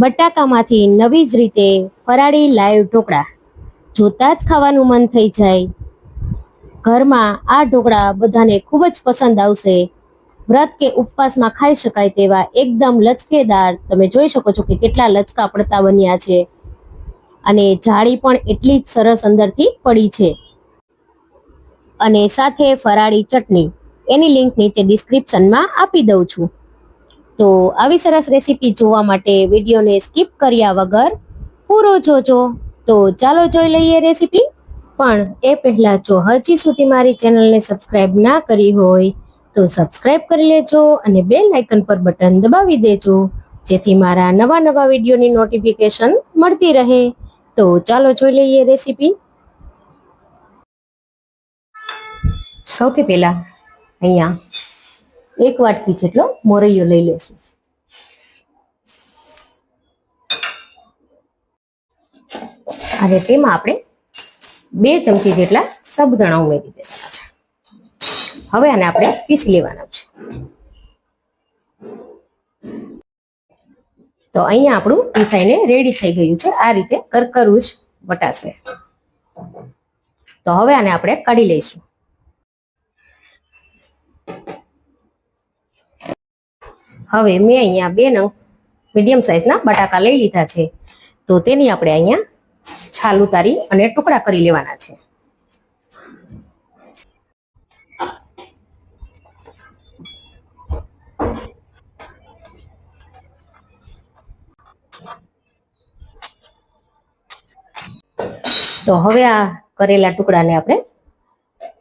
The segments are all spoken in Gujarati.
બટાકામાંથી નવી જ રીતે ફરાળી લાઈવ ઢોકળા જોતા જ ખાવાનું મન થઈ જાય. ઘરમાં આ ઢોકળા બધાને ખૂબ જ પસંદ આવશે. વ્રત કે ઉપવાસમાં ખાઈ શકાય તેવા એકદમ લચકેદાર, તમે જોઈ શકો છો કે કેટલા લચકા પડતા બન્યા છે અને જાળી પણ એટલી જ સરસ અંદરથી પડી છે. અને સાથે ફરાળી ચટણી, એની લિંક નીચે ડિસ્ક્રિપ્શનમાં આપી દઉં છું. તો આવી સરસ રેસીપી જોવા માટે વિડીયોને સ્કીપ કર્યા વગર પૂરો જોજો. તો ચાલો જોઈ લઈએ રેસીપી. પણ એ પહેલા જો હજી સુધી મારી ચેનલને સબસ્ક્રાઇબ ના કરી હોય તો સબસ્ક્રાઇબ કરી લેજો અને બેલ આઇકન પર બટન દબાવી દેજો, જેથી મારા નવા વિડીયોની નોટિફિકેશન મળતી રહે. તો ચાલો જોઈ લઈએ રેસીપી. સૌથી પહેલા અહીંયા 1 વાટકી જેટલો મોરૈયો લઈ લેશું. અને તેમાં આપણે 2 ચમચી જેટલા સાબુદાણા ઉમેરી દેવાના છે. હવે આને આપણે પીસી લેવાના છે. તો અહીંયા આપણું પીસાઈને રેડી થઈ ગયું છે. આ રીતે કરકરું જ વટાશે. તો હવે આને આપણે કાઢી લઈશું. હવે મેં અહીંયા 2 નંગ મીડિયમ સાઈઝના બટાકા લઈ લીધા છે. તો તેની આપણે અહીંયા છાલ ઉતારી અને ટુકડા કરી લેવાના છે. તો હવે આ કરેલા ટુકડાને આપણે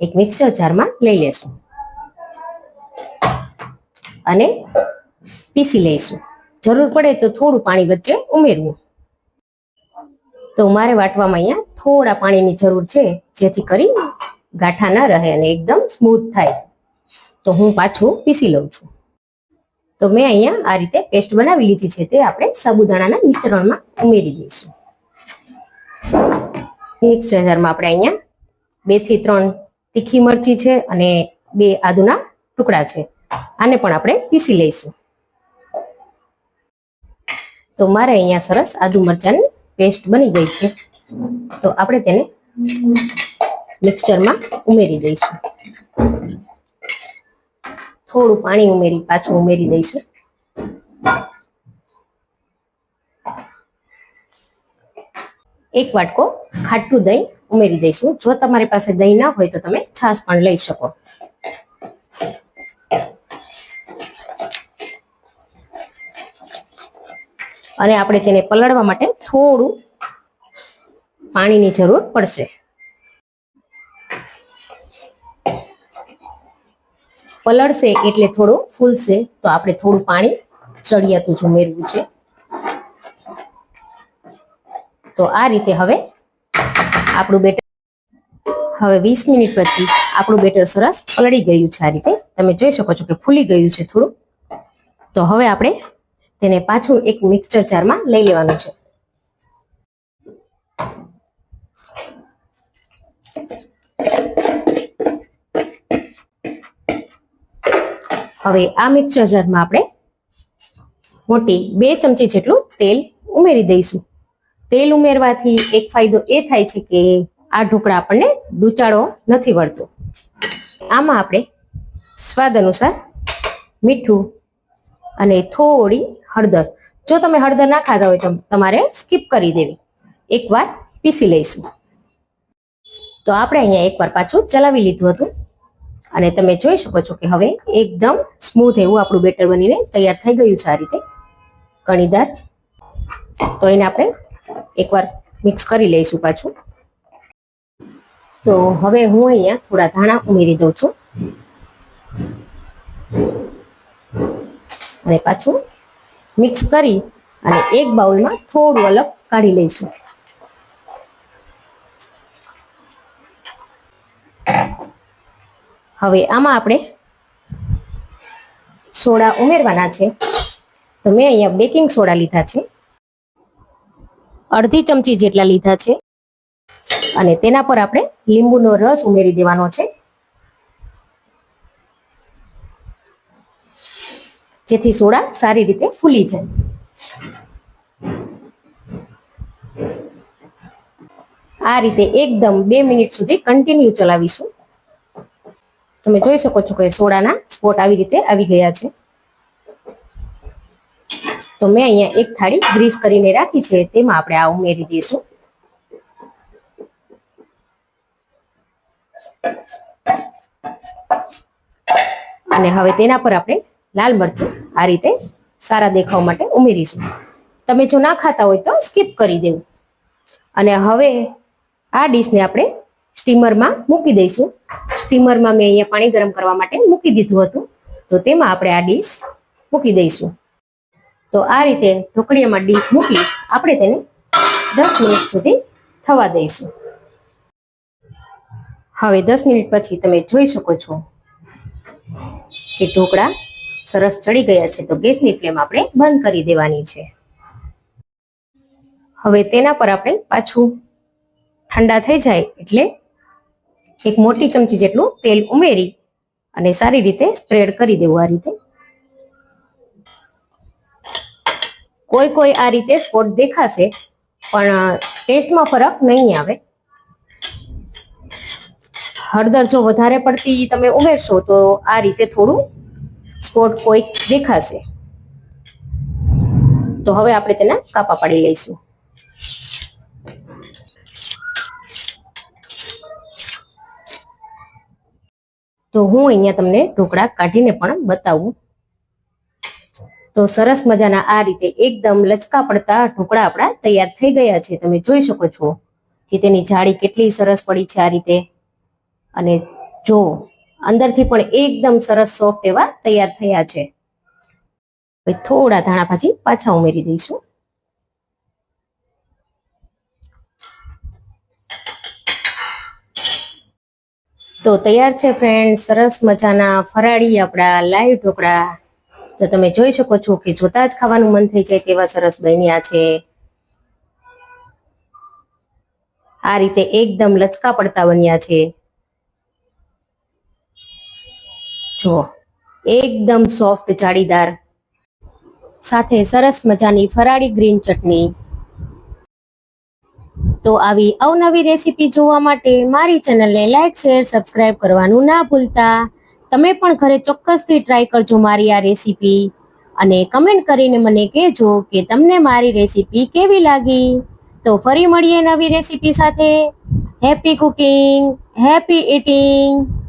એક મિક્સર જારમાં લઈ લેશું અને પીસી લઈશું. જરૂર પડે તો થોડું પાણી વચ્ચે ઉમેરવું. તો મારે વાટવામાં અહીંયા થોડા પાણીની જરૂર છે, જેથી કરી ગાંઠા ન રહે અને એકદમ સ્મૂથ થાય. તો હું પાછું પીસી લઉં છું. તો મેં અહીંયા આ રીતે પેસ્ટ બનાવી લીધી છે, તે આપણે સાબુદાણાના મિશ્રણમાં ઉમેરી દઈશું. મિક્સર જારમાં આપણે અહીંયા 2 થી 3 તીખી મરચી છે અને 2 આદુના ટુકડા છે. આને પણ આપણે પીસી લઈશું. તો મારે અહીંયા સરસ આદુ મરચાની પેસ્ટ બની ગઈ છે. તો આપણે તેને મિક્સચરમાં ઉમેરી દઈશું. થોડું પાણી ઉમેરી પાછું ઉમેરી દઈશું. એક વાટકો ખાટું દહીં ઉમેરી દઈશું. જો તમારી પાસે દહીં ના હોય તો તમે છાશ પણ લઈ શકો. અને આપણે તેને પલાળવા માટે થોડું પાણીની જરૂર પડશે. પલળશે એટલે થોડું ફૂલશે, તો આપણે થોડું પાણી ચડિયાતું જ ઉમેરવું છે. તો આ રીતે હવે આપણું બેટર, હવે 20 મિનિટ પછી આપણું બેટર સરસ પલળી ગયું છે. આ રીતે તમે જોઈ શકો છો કે ફૂલી ગયું છે થોડું. તો હવે આપણે તેને પાછું એક મિક્સર જારમાં લઈ લેવાનું છે. હવે આ મિક્સર જારમાં આપણે મોટી 2 ચમચી જેટલું તેલ ઉમેરી દઈશું. તેલ ઉમેરવાથી એક ફાયદો એ થાય છે કે આ ઢોકળા આપણને ડૂચાળો નથી વળતો. આમાં આપણે સ્વાદ અનુસાર મીઠું અને થોડી હળદર, જો તમે હળદર ના ખાતા હોય તો તમારે સ્કીપ કરી દેવી. એકવાર પીસી લઈશું. તો આપણે અહીંયા એકવાર પાછું ચલાવી લીધું હતું અને તમે જોઈ શકો છો કે હવે એકદમ સ્મૂથ એવું આપણું બેટર બનીને તૈયાર થઈ ગયું છે. આ રીતે કણીદાર. તો એને આપણે એકવાર મિક્સ કરી લઈશું પાછું. તો હવે હું અહીંયા થોડા ધાણા ઉમેરી દઉં છું અને પાછું મિક્સ કરી અને એક બાઉલમાં થોડું અલગ કાઢી લઈશું. હવે આમાં આપણે સોડા ઉમેરવાના છે. તો મેં અહીંયા બેકિંગ સોડા લીધા છે, અડધી ચમચી જેટલા લીધા છે અને તેના પર આપણે લીંબુનો રસ ઉમેરી દેવાનો છે, જેથી સોડા સારી રીતે ફૂલી જાય. આ રીતે એકદમ 2 મિનિટ સુધી કન્ટિન્યુ ચલાવીશું. તમે જોઈ શકો છો કે સોડાના સ્પોટ આવી રીતે આવી ગયા છે. તો મેં અહીંયા એક થાળી ગ્રીસ કરીને રાખી છે, તેમાં આપણે આ ઉમેરી દઈશું. અને હવે તેના પર આપણે લાલ મરચું આ રીતે સારા દેખાવ માટે ઉમેરીશું. તમે જો ના ખાતા હોય તો સ્કીપ કરી દેવું. અને હવે આ ડીશને આપણે સ્ટીમરમાં મૂકી દઈશું. સ્ટીમરમાં મેં અહીંયા પાણી ગરમ કરવા માટે મૂકી દીધું હતું, તો તેમાં આપણે આ ડીશ મૂકી દઈશું. તો આ રીતે ઢોકળિયામાં ડીશ મૂકી આપણે તેને 10 મિનિટ સુધી થવા દઈશું. હવે 10 મિનિટ પછી તમે જોઈ શકો છો કે ઢોકળા સરસ ચડી ગયા છે. તો ગેસની ફ્લેમ આપણે બંધ કરી દેવાની છે. હવે તેના પર આપણે પાછું ઠંડા થઈ જાય એટલે એક મોટી ચમચી જેટલું તેલ ઉમેરી અને સારી રીતે સ્પ્રેડ કરી દેવું. આ રીતે કોઈ આ રીતે સ્પોટ દેખાશે, પણ ટેસ્ટમાં ફરક નહીં આવે. હળદર જો વધારે પડતી તમે ઉમેરશો તો આ રીતે થોડું સ્પોટ કોઈ દેખાશે. તો હવે આપણે તેના કાપા પાડી લઈશું. તો હું અહીંયા તમને ઢોકળા કાઢીને પણ બતાવું. તો સરસ મજાના આ રીતે એકદમ લચકા પડતા ઢોકળા આપણા તૈયાર થઈ ગયા છે. તમે જોઈ શકો છો કે તેની જાળી કેટલી સરસ પડી છે આ રીતે. અને જો અંદરથી પણ એકદમ સરસ સોફ્ટ એવા તૈયાર થયા છે. હવે થોડા ધાણા ભાજી પાછા ઉમેરી દઈશું. તો તૈયાર છે ફ્રેન્ડ સરસ મજાના ફરાળી આપણા લાઈવ ઢોકળા. તો તમે જોઈ શકો છો કે જોતા જ ખાવાનું મન થઈ જાય તેવા સરસ બન્યા છે. આ રીતે એકદમ લચકા પડતા બન્યા છે. જો એકદમ સોફ્ટ જાળીદાર, સાથે સરસ મજાની ફરાળી ગ્રીન ચટણી. તો આવી અવનવી રેસીપી જોવા માટે મારી ચેનલને લાઈક, શેર, સબસ્ક્રાઇબ કરવાનું ના ભૂલતા. તમે પણ ઘરે ચોક્કસથી ટ્રાય કરજો મારી આ રેસીપી, અને કમેન્ટ કરીને મને કહેજો કે તમને મારી રેસીપી કેવી લાગી. તો ફરી મળીએ નવી રેસીપી સાથે. Happy cooking, happy eating.